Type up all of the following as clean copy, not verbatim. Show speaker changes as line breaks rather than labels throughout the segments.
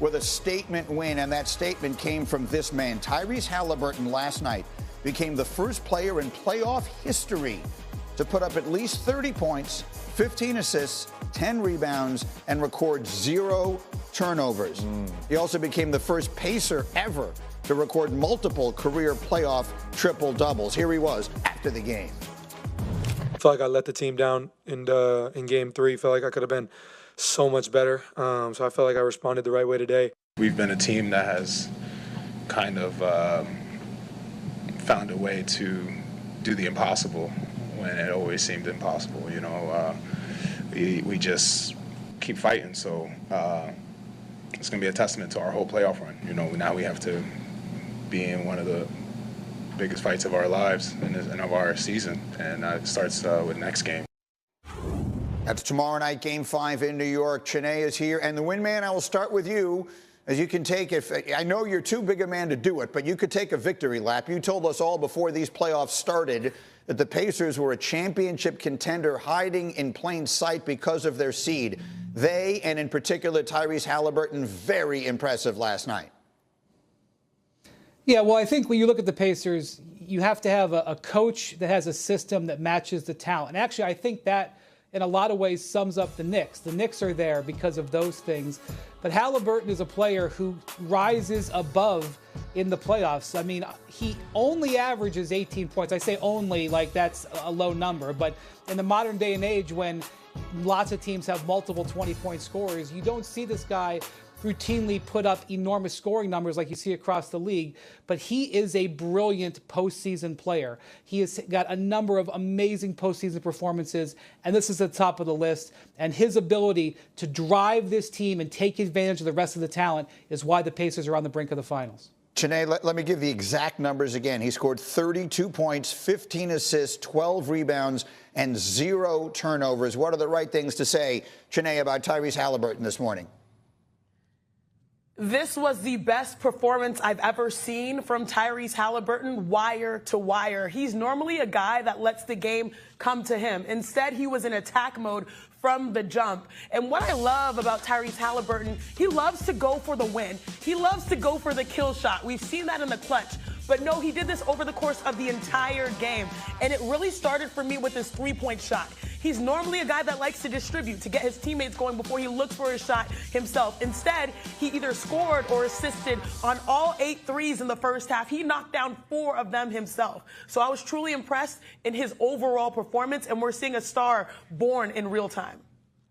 with a statement win, and that statement came from this man. Tyrese Haliburton last night became the first player in playoff history to put up at least 30 points, 15 assists, 10 rebounds, and record 0 turnovers. He also became the first Pacer ever to record multiple career playoff triple-doubles. Here he was after the game.
I feel like I let the team down in Game 3. I felt like I could have been so much better. So I felt like I responded the right way today.
We've been a team that has kind of found a way to do the impossible when it always seemed impossible. You know, we just keep fighting. So it's going to be a testament to our whole playoff run. You know, now we have to be in one of the biggest fights of our lives and of our season, and it starts with next game.
That's tomorrow night, Game 5 in New York. Chiney is here, and the win man, I will start with you, as you can take, I know you're too big a man to do it, but you could take a victory lap. You told us all before these playoffs started that the Pacers were a championship contender hiding in plain sight because of their seed. They, and in particular Tyrese Haliburton, very impressive last night.
Yeah, well, I think when you look at the Pacers, you have to have a coach that has a system that matches the talent. And actually, I think that in a lot of ways sums up the Knicks. The Knicks are there because of those things. But Haliburton is a player who rises above in the playoffs. I mean, he only averages 18 points. I say only like that's a low number. But in the modern day and age when lots of teams have multiple 20-point scorers, you don't see this guy routinely put up enormous scoring numbers like you see across the league, but he is a brilliant postseason player. He has got a number of amazing postseason performances, and this is at the top of the list. And his ability to drive this team and take advantage of the rest of the talent is why the Pacers are on the brink of the finals.
Chiney, let me give the exact numbers again. He scored 32 points, 15 assists, 12 rebounds, and 0 turnovers. What are the right things to say, Chiney, about Tyrese Haliburton this morning?
This was the best performance I've ever seen from Tyrese Haliburton, wire to wire. He's normally a guy that lets the game come to him. Instead, he was in attack mode from the jump. And what I love about Tyrese Haliburton, he loves to go for the win. He loves to go for the kill shot. We've seen that in the clutch. But no, he did this over the course of the entire game. And it really started for me with his three-point shot. He's normally a guy that likes to distribute, to get his teammates going before he looks for his shot himself. Instead, he either scored or assisted on all 8 threes in the first half. He knocked down 4 of them himself. So I was truly impressed in his overall performance, and we're seeing a star born in real time.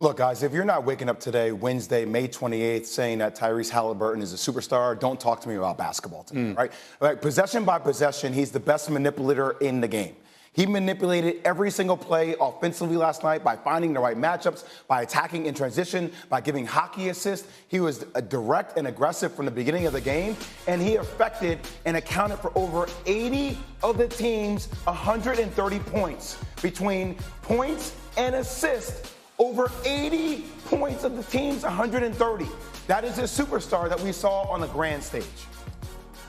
Look, guys, if you're not waking up today, Wednesday, May 28th, saying that Tyrese Haliburton is a superstar, don't talk to me about basketball today, right? Like, possession by possession, he's the best manipulator in the game. He manipulated every single play offensively last night by finding the right matchups, by attacking in transition, by giving hockey assists. He was direct and aggressive from the beginning of the game, and he affected and accounted for over 80 of the team's 130 points. Between points and assists, over 80 points of the team's 130. That is a superstar that we saw on the grand stage.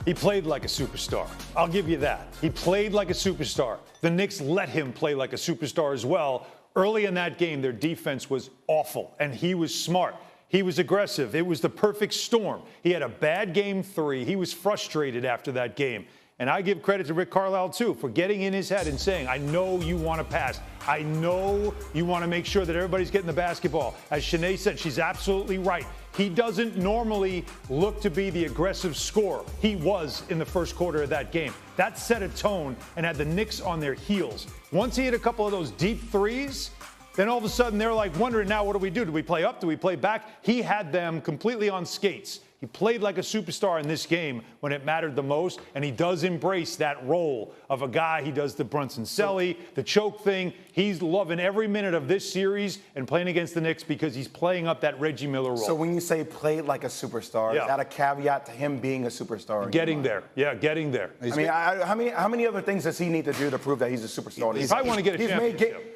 He played like a superstar. I'll give you that. He played like a superstar. The Knicks let him play like a superstar as well. Early in that game, their defense was awful, and he was smart. He was aggressive. It was the perfect storm. He had a bad Game 3. He was frustrated after that game. And I give credit to Rick Carlisle, too, for getting in his head and saying, I know you want to pass. I know you want to make sure that everybody's getting the basketball. As Chiney said, she's absolutely right. He doesn't normally look to be the aggressive scorer. He was in the first quarter of that game. That set a tone and had the Knicks on their heels. Once he hit a couple of those deep threes, then all of a sudden they're like wondering, now what do we do? Do we play up? Do we play back? He had them completely on skates. He played like a superstar in this game when it mattered the most, and he does embrace that role of a guy. He does the Brunson-Selly, the choke thing. He's loving every minute of this series and playing against the Knicks because he's playing up that Reggie Miller role.
So when you say played like a superstar, is that a caveat to him being a superstar?
Getting there. Yeah, getting there.
I mean, how many other things does he need to do to prove that he's a superstar?
If I want to get a championship.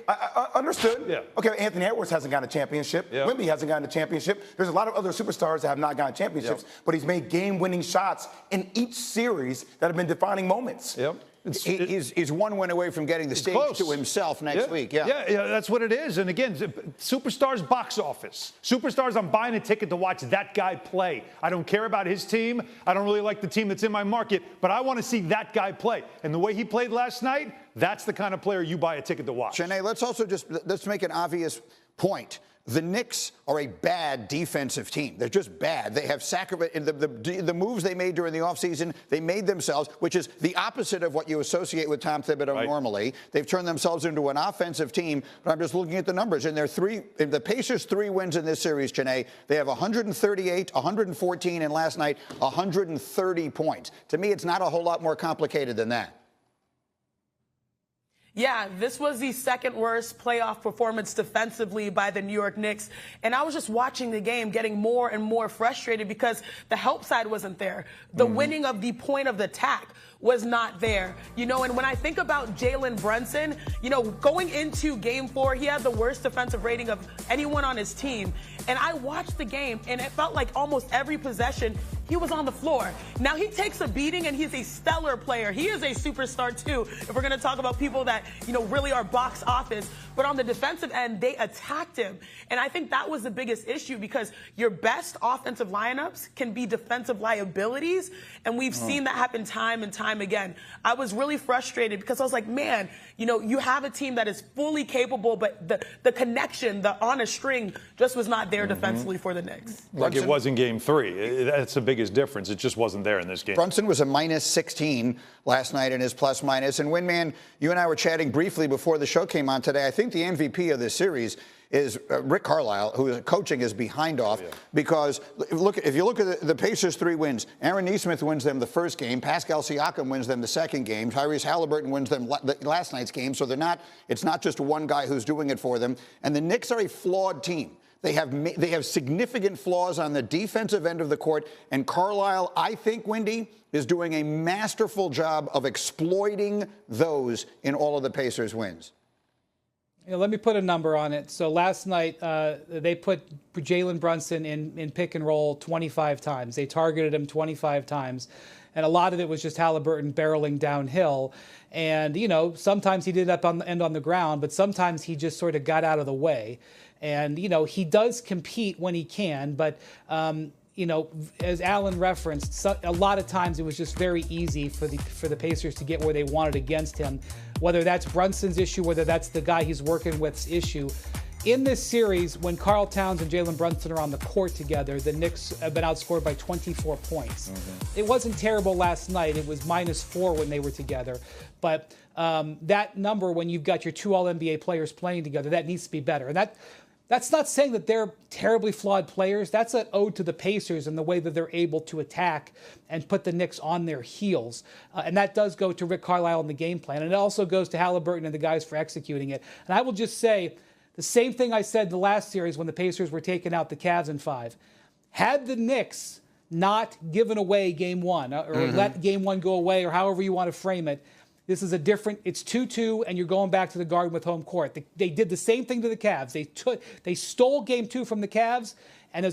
Understood.
Yeah.
Okay, Anthony Edwards hasn't gotten a championship. Yeah. Wemby hasn't gotten a championship. There's a lot of other superstars that have not gotten championships, but he's made game-winning shots in each series that have been defining moments.
Yep.
He's one win away from getting the stage
close.
to himself next week.
Yeah, that's what it is. And again, superstars box office. Superstars, I'm buying a ticket to watch that guy play. I don't care about his team. I don't really like the team that's in my market, but I want to see that guy play. And the way he played last night, that's the kind of player you buy a ticket to watch.
Shannon, let's make an obvious point. The Knicks are a bad defensive team. They're just bad. They have the moves they made during the offseason, they made themselves, which is the opposite of what you associate with Tom Thibodeau normally. They've turned themselves into an offensive team, but I'm just looking at the numbers. In the Pacers' 3 wins in this series, Janae, they have 138, 114, and last night, 130 points. To me, it's not a whole lot more complicated than that.
Yeah, this was the second worst playoff performance defensively by the New York Knicks. And I was just watching the game getting more and more frustrated because the help side wasn't there. The winning of the point of the attack was not there. You know, and when I think about Jalen Brunson, you know, going into game 4, he had the worst defensive rating of anyone on his team. And I watched the game, and it felt like almost every possession he was on the floor. Now, he takes a beating, and he's a stellar player. He is a superstar, too, if we're going to talk about people that, you know, really are box office. But on the defensive end, they attacked him. And I think that was the biggest issue because your best offensive lineups can be defensive liabilities. And we've seen that happen time and time again. I was really frustrated because I was like, man, you know, you have a team that is fully capable, but the connection, the on a string just was not there defensively for the Knicks.
Like it was in game 3. That's the biggest difference. It just wasn't there in this game.
Brunson was a minus 16 last night in his plus minus. And Winman, you and I were chatting briefly before the show came on today. I think the MVP of this series is Rick Carlisle, who is coaching is behind off because if you look at the Pacers' 3 wins, Aaron Nesmith wins them the first game, Pascal Siakam wins them the second game, Tyrese Haliburton wins them last night's game. So it's not just one guy who's doing it for them. And the Knicks are a flawed team. They have significant flaws on the defensive end of the court, and Carlisle, I think, Wendy, is doing a masterful job of exploiting those in all of the Pacers' wins.
Yeah, let me put a number on it. So last night, they put Jalen Brunson in pick and roll 25 times. They targeted him 25 times. And a lot of it was just Haliburton barreling downhill. And, you know, sometimes he did end on the ground, but sometimes he just sort of got out of the way. And, you know, he does compete when he can, but, you know, as Alan referenced, a lot of times it was just very easy for the Pacers to get where they wanted against him, whether that's Brunson's issue, whether that's the guy he's working with's issue. In this series, when Karl Towns and Jalen Brunson are on the court together, the Knicks have been outscored by 24 points. It wasn't terrible last night. It was -4 when they were together. But that number, when you've got your 2 All-NBA players playing together, that needs to be better. And that's not saying that they're terribly flawed players. That's an ode to the Pacers and the way that they're able to attack and put the Knicks on their heels. And that does go to Rick Carlisle and the game plan. And it also goes to Haliburton and the guys for executing it. And I will just say the same thing I said the last series when the Pacers were taking out the Cavs in 5. Had the Knicks not given away game 1 or let game 1 go away or however you want to frame it, this is it's 2-2 and you're going back to the Garden with home court. They did the same thing to the Cavs. They stole game 2 from the Cavs, and as